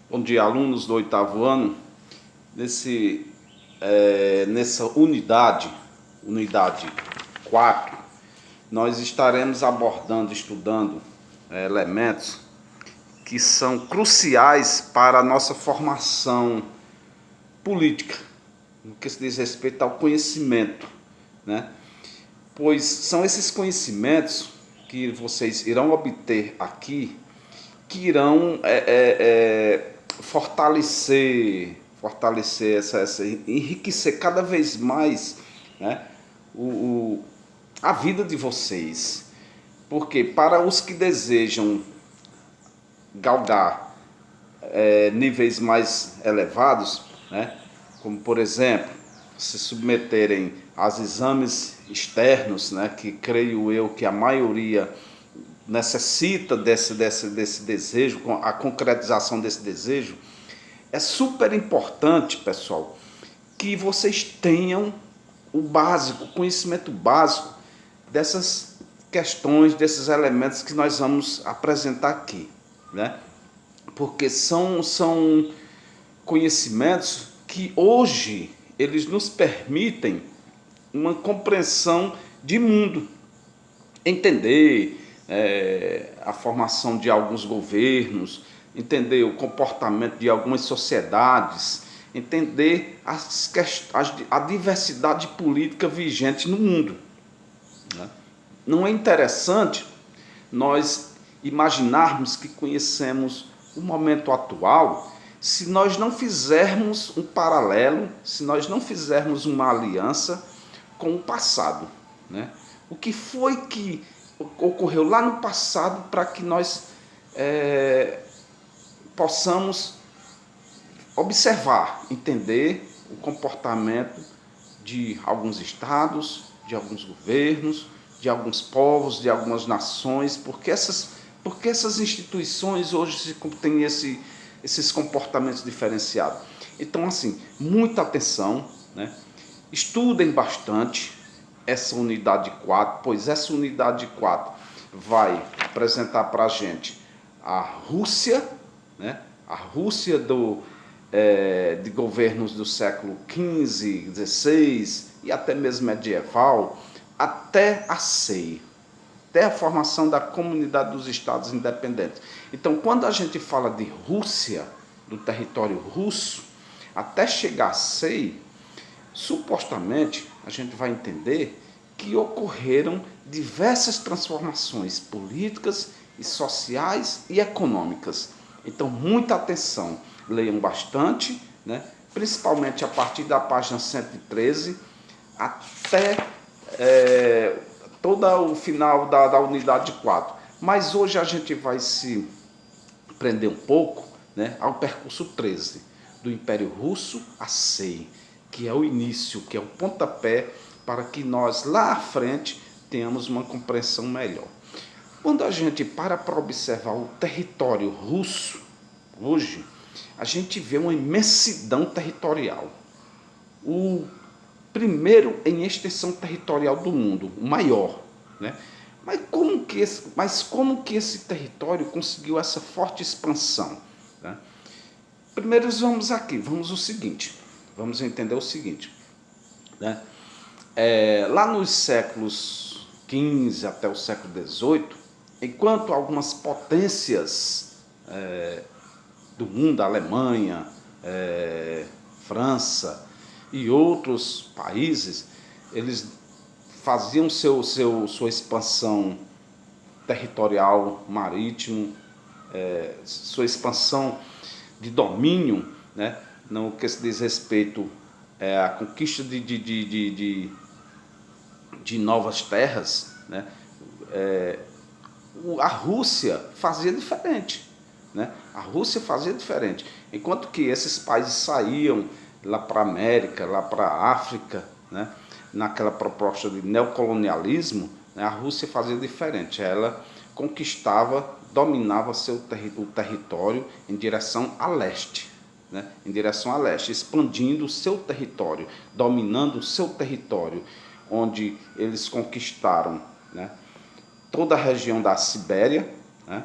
Bom dia, alunos do oitavo ano. Nessa unidade 4, nós estaremos abordando, estudando elementos que são cruciais para a nossa formação política, no que se diz respeito ao conhecimento, né? Pois são esses conhecimentos que vocês irão obter aqui que irão fortalecer enriquecer cada vez mais, né, a vida de vocês. Porque para os que desejam galgar níveis mais elevados, né, como por exemplo, se submeterem aos exames externos, né, que creio eu que a maioria necessita desse desejo, a concretização desse desejo, é super importante, pessoal, que vocês tenham o básico, o conhecimento básico dessas questões, desses elementos que nós vamos apresentar aqui, né? Porque são conhecimentos que hoje eles nos permitem uma compreensão de mundo, entender a formação de alguns governos, entender o comportamento de algumas sociedades, entender a diversidade política vigente no mundo, né? Não é interessante nós imaginarmos que conhecemos o momento atual se nós não fizermos um paralelo, se nós não fizermos uma aliança com o passado, né? O que foi que ocorreu lá no passado para que nós possamos observar, entender o comportamento de alguns estados, de alguns governos, de alguns povos, de algumas nações, porque essas instituições hoje têm esses comportamentos diferenciados. Então, assim, muita atenção, né? Estudem bastante essa unidade 4, pois essa unidade 4 vai apresentar para a gente a Rússia, né? A Rússia de governos do século XV, XVI e até mesmo medieval, até a CEI, até a formação da Comunidade dos Estados Independentes. Então, quando a gente fala de Rússia, do território russo, até chegar a CEI, supostamente a gente vai entender que ocorreram diversas transformações políticas e sociais e econômicas. Então, muita atenção, leiam bastante, né? Principalmente a partir da página 113 até todo o final da unidade 4. Mas hoje a gente vai se prender um pouco, né, ao percurso 13, do Império Russo a CEI, que é o início, que é o pontapé para que nós lá à frente tenhamos uma compreensão melhor. Quando a gente para observar o território russo, hoje, a gente vê uma imensidão territorial. O primeiro em extensão territorial do mundo, o maior, né? Mas como que esse território conseguiu essa forte expansão, né? Primeiro vamos entender o seguinte, né? Lá nos séculos XV até o século XVIII, enquanto algumas potências do mundo, a Alemanha, França e outros países, eles faziam sua expansão territorial, marítimo, sua expansão de domínio, né, no que se diz respeito à conquista de novas terras, né, a Rússia fazia diferente, né? A Rússia fazia diferente. Enquanto que esses países saíam lá para a América, lá para a África, né, naquela proposta de neocolonialismo, né, a Rússia fazia diferente. Ela conquistava, dominava o território em direção a leste, né, em direção a leste, expandindo o seu território, dominando o seu território, onde eles conquistaram, né, toda a região da Sibéria, né,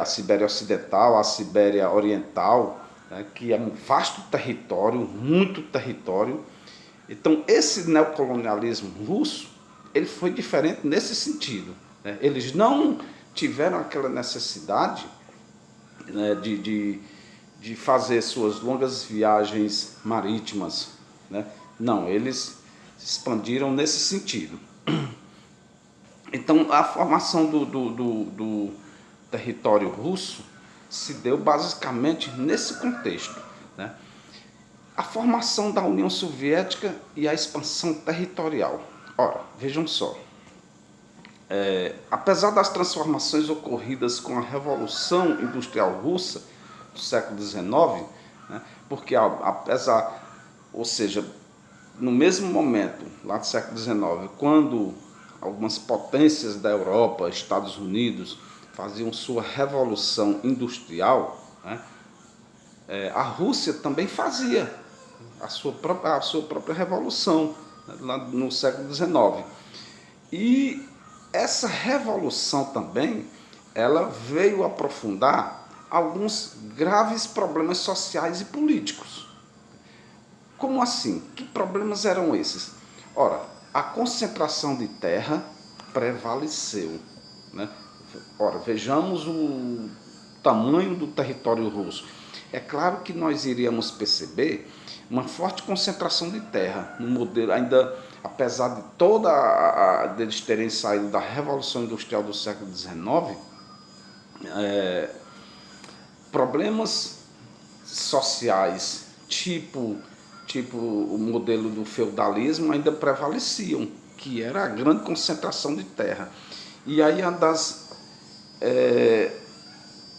a Sibéria Ocidental, a Sibéria Oriental, né, que é um vasto território, muito território. Então, esse neocolonialismo russo, ele foi diferente nesse sentido, né? Eles não tiveram aquela necessidade, né, de fazer suas longas viagens marítimas, né? Não, eles se expandiram nesse sentido. Então, a formação do território russo se deu basicamente nesse contexto, né? A formação da União Soviética e a expansão territorial. Ora, vejam só, apesar das transformações ocorridas com a Revolução Industrial Russa do século XIX, né, porque apesar, ou seja, no mesmo momento, lá do século XIX, quando algumas potências da Europa, Estados Unidos, faziam sua revolução industrial, né, a Rússia também fazia a sua própria revolução, né, lá no século XIX. E essa revolução também, ela veio aprofundar alguns graves problemas sociais e políticos. Como assim? Que problemas eram esses? Ora, a concentração de terra prevaleceu, né? Ora, vejamos o tamanho do território russo. É claro que nós iríamos perceber uma forte concentração de terra no modelo, ainda apesar de deles terem saído da Revolução Industrial do século XIX, problemas sociais tipo o modelo do feudalismo ainda prevaleciam, que era a grande concentração de terra. E aí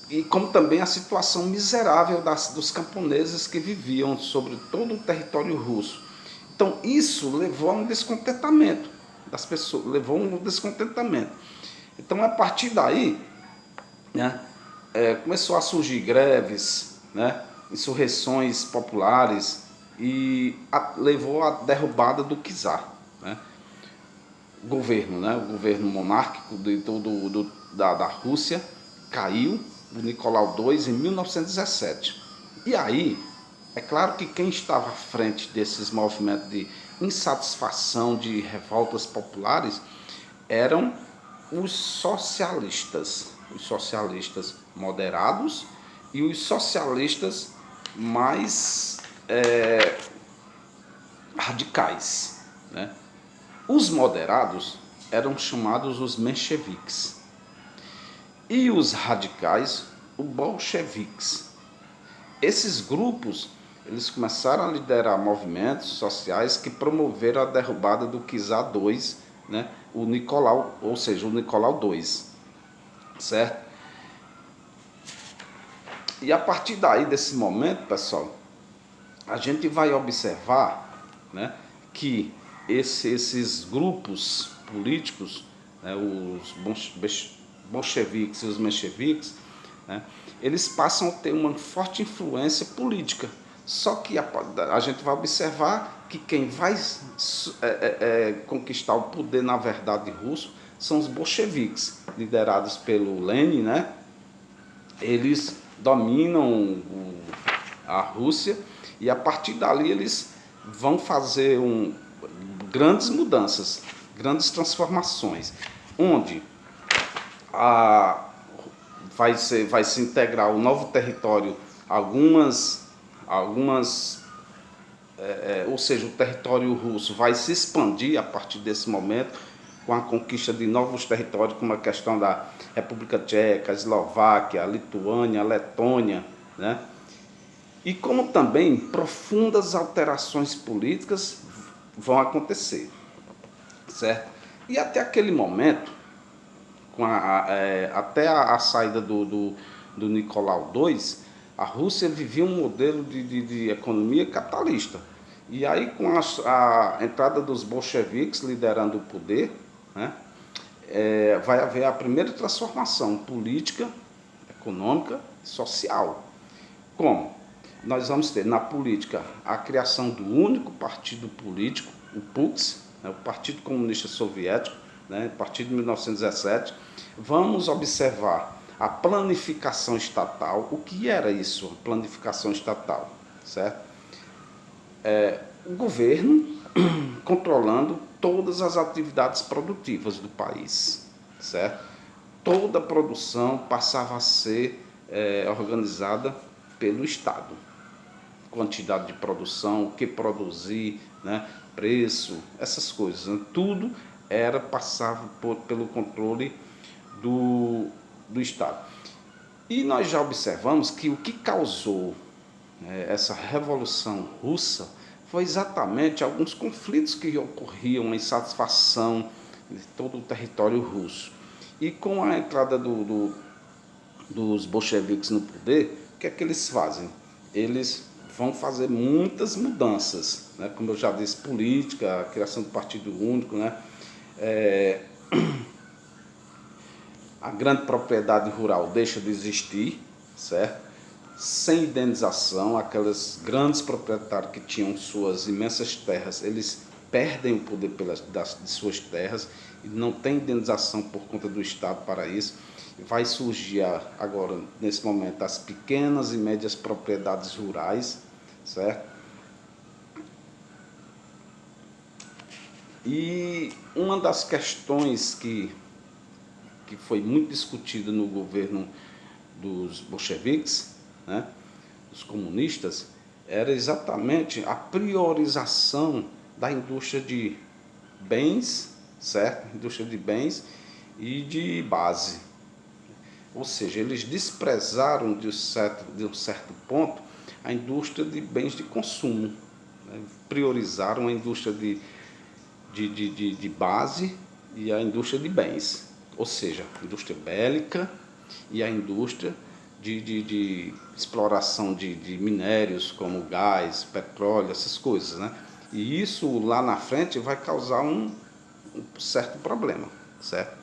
e como também a situação miserável dos camponeses que viviam sobre todo o território russo. Então isso levou a um descontentamento das pessoas, levou a um descontentamento. Então a partir daí, né, começou a surgir greves, né, insurreições populares e levou à derrubada do czar, né, o governo monárquico da Rússia caiu, o Nicolau II, em 1917. E aí, é claro que quem estava à frente desses movimentos de insatisfação, de revoltas populares, eram os socialistas moderados e os socialistas mais radicais, né? Os moderados eram chamados os mencheviques e os radicais, os bolcheviques. Esses grupos, eles começaram a liderar movimentos sociais que promoveram a derrubada do czar II, né, o Nicolau, ou seja, o Nicolau II, certo? E a partir daí, desse momento, pessoal, a gente vai observar, né, que esses grupos políticos, né, os bolcheviques e os mencheviques, né, eles passam a ter uma forte influência política. Só que a gente vai observar que quem vai conquistar o poder, na verdade, russo, são os bolcheviques, liderados pelo Lenin, né? Eles dominam a Rússia e a partir dali eles vão fazer grandes mudanças, grandes transformações, onde vai se integrar o novo território, ou seja, o território russo vai se expandir a partir desse momento, com a conquista de novos territórios, como a questão da República Tcheca, a Eslováquia, a Lituânia, a Letônia, né? E como também profundas alterações políticas vão acontecer, certo? E até aquele momento, até a saída do Nicolau II, a Rússia vivia um modelo de economia capitalista. E aí, com a entrada dos bolcheviques liderando o poder, né, vai haver a primeira transformação política, econômica e social. Como? Nós vamos ter na política a criação do único partido político, o PUKS, né, o Partido Comunista Soviético, né, a partir de 1917. Vamos observar a planificação estatal. O que era isso, a planificação estatal? Certo? O governo controlando todas as atividades produtivas do país, certo? Toda a produção passava a ser organizada pelo Estado. Quantidade de produção, o que produzir, né? Preço, essas coisas, né? Tudo passava pelo controle do Estado. E nós já observamos que o que causou essa Revolução Russa foi exatamente alguns conflitos que ocorriam, uma insatisfação de todo o território russo. E com a entrada dos bolcheviques no poder, o que é que eles fazem? Eles vão fazer muitas mudanças, né? Como eu já disse, política, a criação do Partido Único, né? A grande propriedade rural deixa de existir, certo? Sem indenização, aqueles grandes proprietários que tinham suas imensas terras, eles perdem o poder de suas terras e não tem indenização por conta do Estado para isso. Vai surgir agora, nesse momento, as pequenas e médias propriedades rurais, certo? E uma das questões que foi muito discutida no governo dos bolcheviques, né, dos comunistas, era exatamente a priorização da indústria de bens, certo? Indústria de bens e de base. Ou seja, eles desprezaram de um certo ponto a indústria de bens de consumo, né? Priorizaram a indústria de base e a indústria de bens, ou seja, a indústria bélica e a indústria de exploração de minérios como gás, petróleo, essas coisas, né? E isso lá na frente vai causar um certo problema, certo?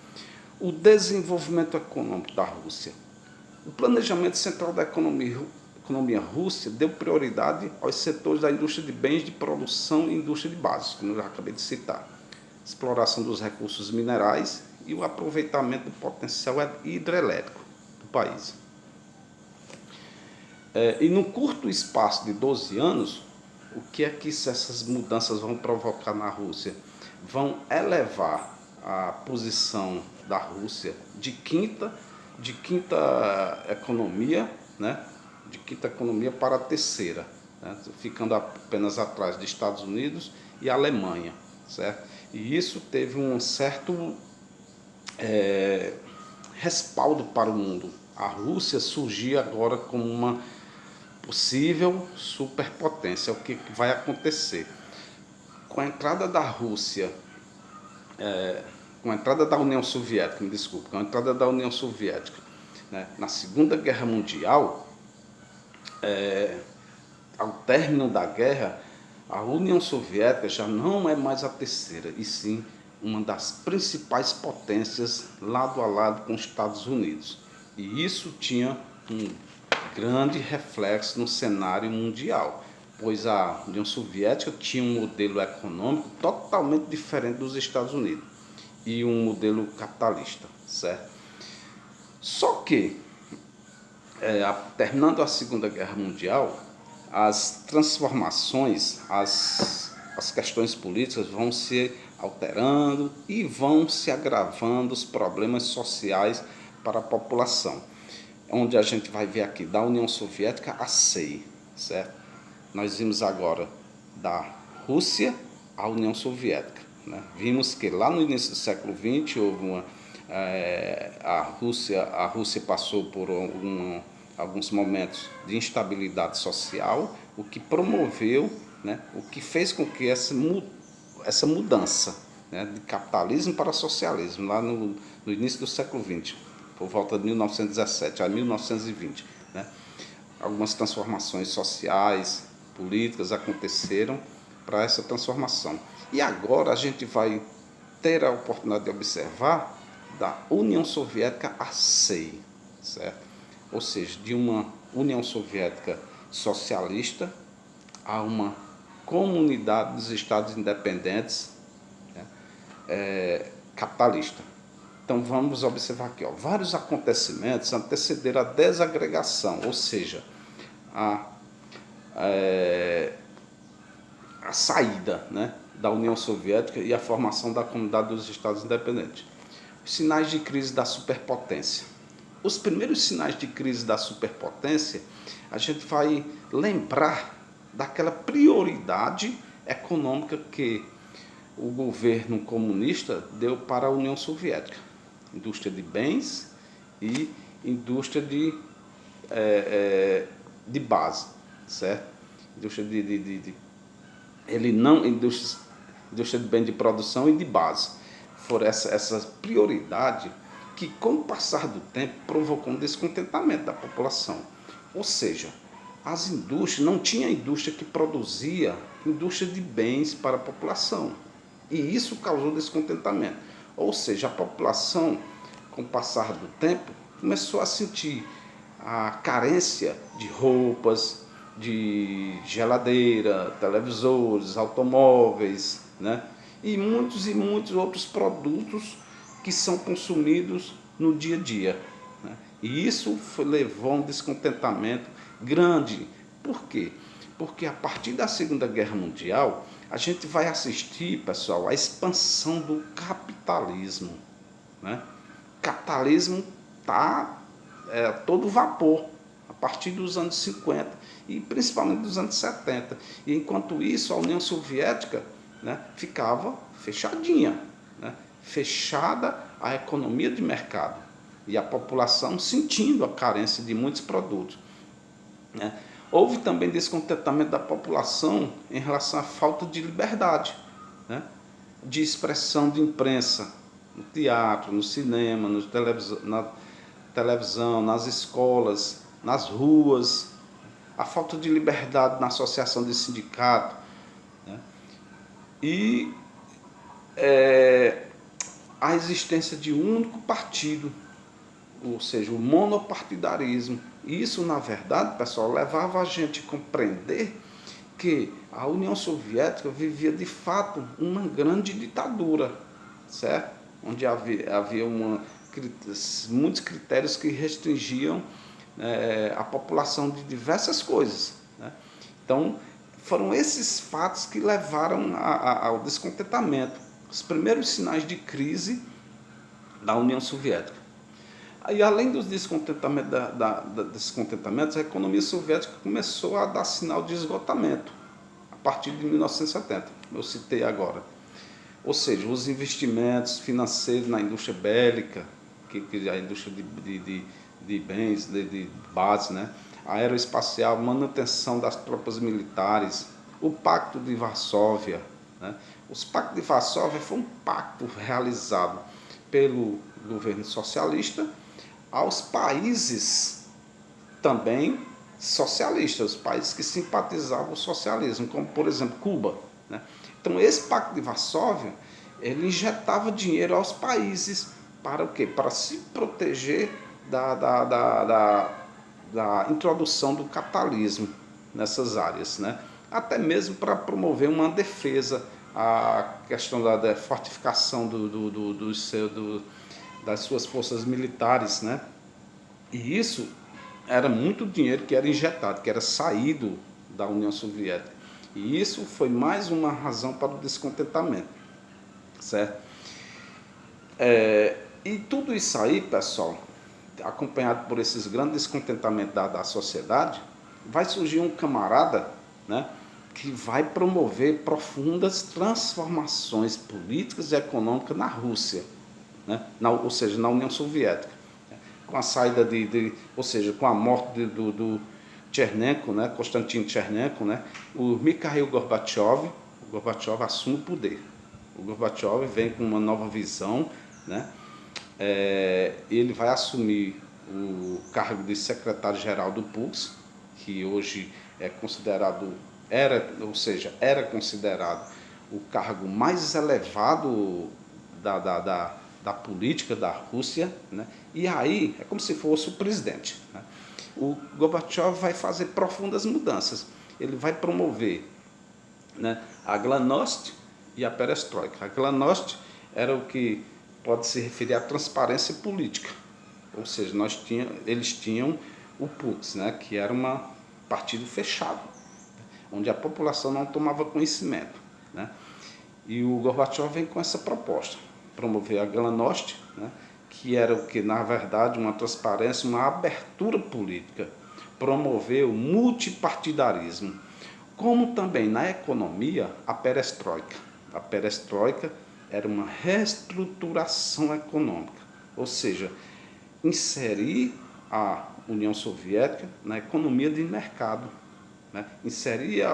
O desenvolvimento econômico da Rússia. O planejamento central da economia russa deu prioridade aos setores da indústria de bens de produção e indústria de base, como eu já acabei de citar. Exploração dos recursos minerais e o aproveitamento do potencial hidrelétrico do país. E no curto espaço de 12 anos, o que é que essas mudanças vão provocar na Rússia? Vão elevar a posição da Rússia de quinta economia, né? De quinta economia para a terceira, né? Ficando apenas atrás dos Estados Unidos e Alemanha, certo? E isso teve um certo respaldo para o mundo. A Rússia surgia agora como uma possível superpotência. O que vai acontecer? Com a entrada da Rússia, com a entrada da União Soviética, com a entrada da União Soviética, né, na Segunda Guerra Mundial, ao término da guerra, a União Soviética já não é mais a terceira, e sim uma das principais potências lado a lado com os Estados Unidos. E isso tinha um grande reflexo no cenário mundial, pois a União Soviética tinha um modelo econômico totalmente diferente dos Estados Unidos e um modelo capitalista, certo? Só que, terminando a Segunda Guerra Mundial, as transformações, as questões políticas vão se alterando e vão se agravando os problemas sociais para a população. Onde a gente vai ver aqui, da União Soviética à CEI, certo? Nós vimos agora da Rússia à União Soviética, né? Vimos que lá no início do século XX houve a Rússia passou por alguns momentos de instabilidade social, o que promoveu, né, o que fez com que essa mudança, né, de capitalismo para socialismo, lá no início do século XX, por volta de 1917 a 1920, né, algumas transformações sociais, políticas aconteceram para essa transformação. E agora a gente vai ter a oportunidade de observar da União Soviética à CEI, certo? Ou seja, de uma União Soviética socialista a uma comunidade dos Estados independentes, né, capitalista. Então vamos observar aqui, ó, vários acontecimentos antecederam a desagregação, ou seja, a, a saída, né, da União Soviética e a formação da Comunidade dos Estados Independentes. Os sinais de crise da superpotência. Os primeiros sinais de crise da superpotência, a gente vai lembrar daquela prioridade econômica que o governo comunista deu para a União Soviética. Indústria de bens e indústria de base, certo? Indústria ele não indústria de bem de produção e de base. Foram essa prioridade que, com o passar do tempo, provocou um descontentamento da população. Ou seja, as indústrias, não tinha indústria que produzia indústria de bens para a população. E isso causou descontentamento. Ou seja, a população, com o passar do tempo, começou a sentir a carência de roupas, de geladeira, televisores, automóveis, né? E muitos outros produtos que são consumidos no dia a dia, né? E isso levou a um descontentamento grande. Por quê? Porque a partir da Segunda Guerra Mundial, a gente vai assistir, pessoal, a expansão do capitalismo, né? O capitalismo está todo vapor a partir dos anos 50 e principalmente dos anos 70. E enquanto isso, a União Soviética, né, ficava fechadinha, né? Fechada a economia de mercado e a população sentindo a carência de muitos produtos, né? Houve também descontentamento da população em relação à falta de liberdade, né, de expressão de imprensa, no teatro, no cinema, na televisão, nas escolas, nas ruas, a falta de liberdade na associação de sindicato, né, e a existência de um único partido, ou seja, o monopartidarismo. Isso, na verdade, pessoal, levava a gente a compreender que a União Soviética vivia, de fato, uma grande ditadura, certo? Onde havia muitos critérios que restringiam a população de diversas coisas, né? Então, foram esses fatos que levaram ao descontentamento, os primeiros sinais de crise da União Soviética. E além dos descontentamentos, a economia soviética começou a dar sinal de esgotamento a partir de 1970, eu citei agora. Ou seja, os investimentos financeiros na indústria bélica, que é a indústria de bens, de base, né? A aeroespacial, manutenção das tropas militares, o Pacto de Varsóvia, né? Os Pactos de Varsóvia foi um pacto realizado pelo governo socialista aos países também socialistas, os países que simpatizavam o socialismo, como por exemplo Cuba, né? Então esse Pacto de Varsóvia, ele injetava dinheiro aos países para o quê? Para se proteger da introdução do capitalismo nessas áreas, né? Até mesmo para promover uma defesa, a questão da fortificação das suas forças militares, né? E isso era muito dinheiro que era injetado, que era saído da União Soviética. E isso foi mais uma razão para o descontentamento, certo? E tudo isso aí, pessoal, acompanhado por esses grandes descontentamentos da sociedade, vai surgir um camarada, né, que vai promover profundas transformações políticas e econômicas na Rússia, né, ou seja, na União Soviética, com a saída ou seja, com a morte do Chernenko, né, Konstantin Chernenko, né, o Mikhail Gorbachev assume o poder. O Gorbachev vem com uma nova visão, né, ele vai assumir o cargo de secretário-geral do PUX, que hoje é considerado, era considerado o cargo mais elevado da política da Rússia, né? E aí é como se fosse o presidente, né? O Gorbachev vai fazer profundas mudanças. Ele vai promover, né, a Glasnost e a Perestroika. A Glasnost era o que pode se referir à transparência política. Ou seja, eles tinham o PUX, né, que era um partido fechado, onde a população não tomava conhecimento, né? E o Gorbachev vem com essa proposta, promover a Glasnost, né, que era o que, na verdade, uma transparência, uma abertura política, promover o multipartidarismo, como também na economia a perestroika. A perestroika era uma reestruturação econômica, ou seja, inserir a União Soviética na economia de mercado, né? Inserir,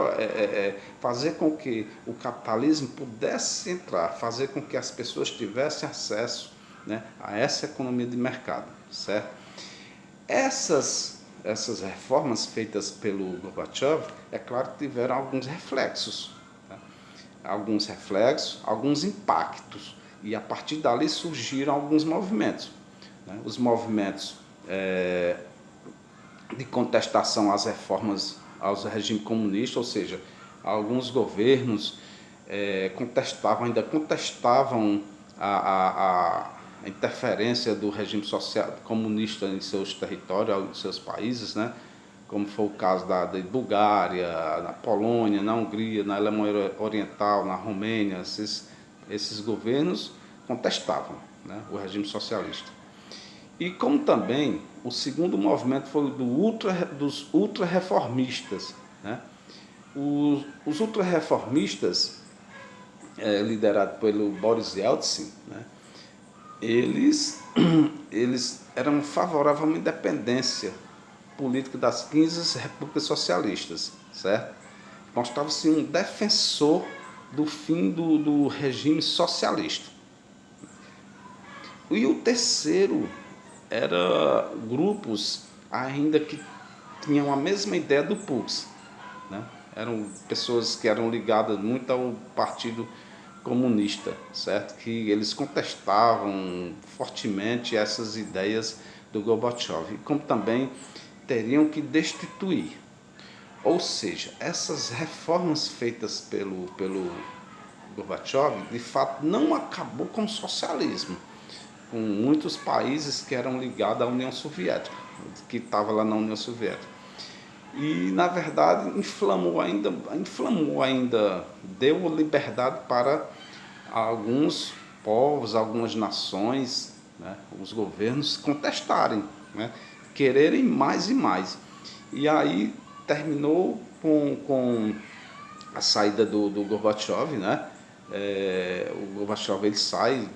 fazer com que o capitalismo pudesse entrar, fazer com que as pessoas tivessem acesso, né, a essa economia de mercado, certo? Essas reformas feitas pelo Gorbachev, é claro que tiveram alguns reflexos, tá? Alguns impactos, e a partir dali surgiram alguns movimentos, né? Os movimentos de contestação às reformas ao regime comunista, ou seja, alguns governos ainda contestavam a interferência do regime social comunista em seus territórios, em seus países, né? Como foi o caso da Bulgária, na Polônia, na Hungria, na Alemanha Oriental, na Romênia. Esses governos contestavam, né, o regime socialista. E como também o segundo movimento foi o dos ultra-reformistas, né? Os ultra-reformistas, liderados pelo Boris Yeltsin, né, eles eram favoráveis a uma independência política das 15 repúblicas socialistas, certo? Mostrava-se um defensor do fim do regime socialista. E o terceiro era grupos ainda que tinham a mesma ideia do PUX, né? Eram pessoas que eram ligadas muito ao Partido Comunista, certo? Que eles contestavam fortemente essas ideias do Gorbachev, como também teriam que destituir. Ou seja, essas reformas feitas pelo Gorbachev, de fato, não acabou com o socialismo, com muitos países que eram ligados à União Soviética, que estava lá na União Soviética. E, na verdade, inflamou ainda, deu liberdade para alguns povos, algumas nações, né, os governos contestarem, né, quererem mais e mais. E aí terminou com a saída do Gorbachev, né? O Gorbachev ele sai,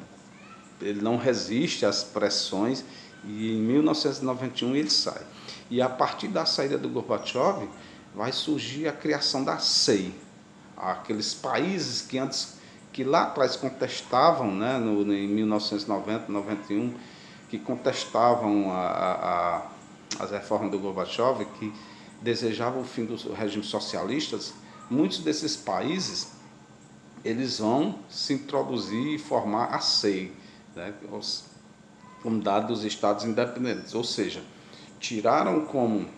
ele não resiste às pressões, e em 1991 ele sai. E a partir da saída do Gorbachev vai surgir a criação da SEI, aqueles países que lá atrás contestavam, né, em 1990, 91, que contestavam as reformas do Gorbachev, que desejavam o fim dos regimes socialistas. Muitos desses países eles vão se introduzir e formar a SEI, né, Comunidade dos Estados Independentes, ou seja, tiraram como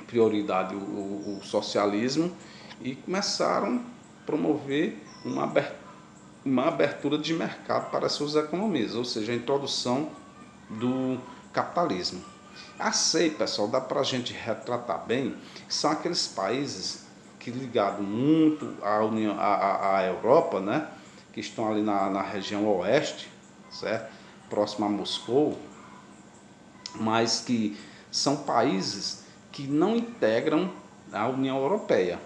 prioridade o socialismo e começaram a promover uma abertura de mercado para suas economias, ou seja, a introdução do capitalismo. A SEI, pessoal, dá para a gente retratar bem, são aqueles países que ligados muito à Europa, né, que estão ali na região oeste, certo? Próximo a Moscou, mas que são países que não integram a União Europeia.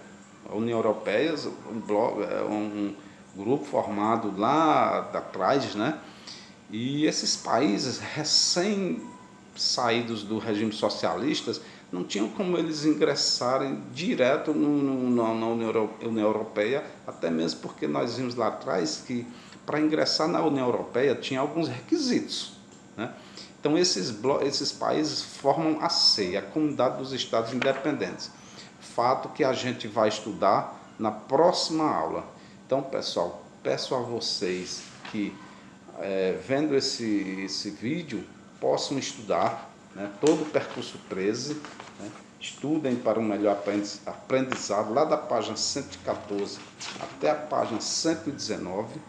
A União Europeia é um grupo formado lá atrás, né? E esses países recém saídos do regime socialista não tinham como eles ingressarem direto na União Europeia, até mesmo porque nós vimos lá atrás que para ingressar na União Europeia tinha alguns requisitos, né? Então esses países formam a SEI, a Comunidade dos Estados Independentes, fato que a gente vai estudar na próxima aula. Então, pessoal, peço a vocês que vendo esse vídeo possam estudar, né, todo o percurso 13, né, estudem para um melhor aprendizado lá da página 114 até a página 119,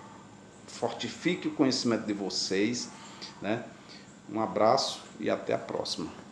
fortifique o conhecimento de vocês, né? Um abraço e até a próxima.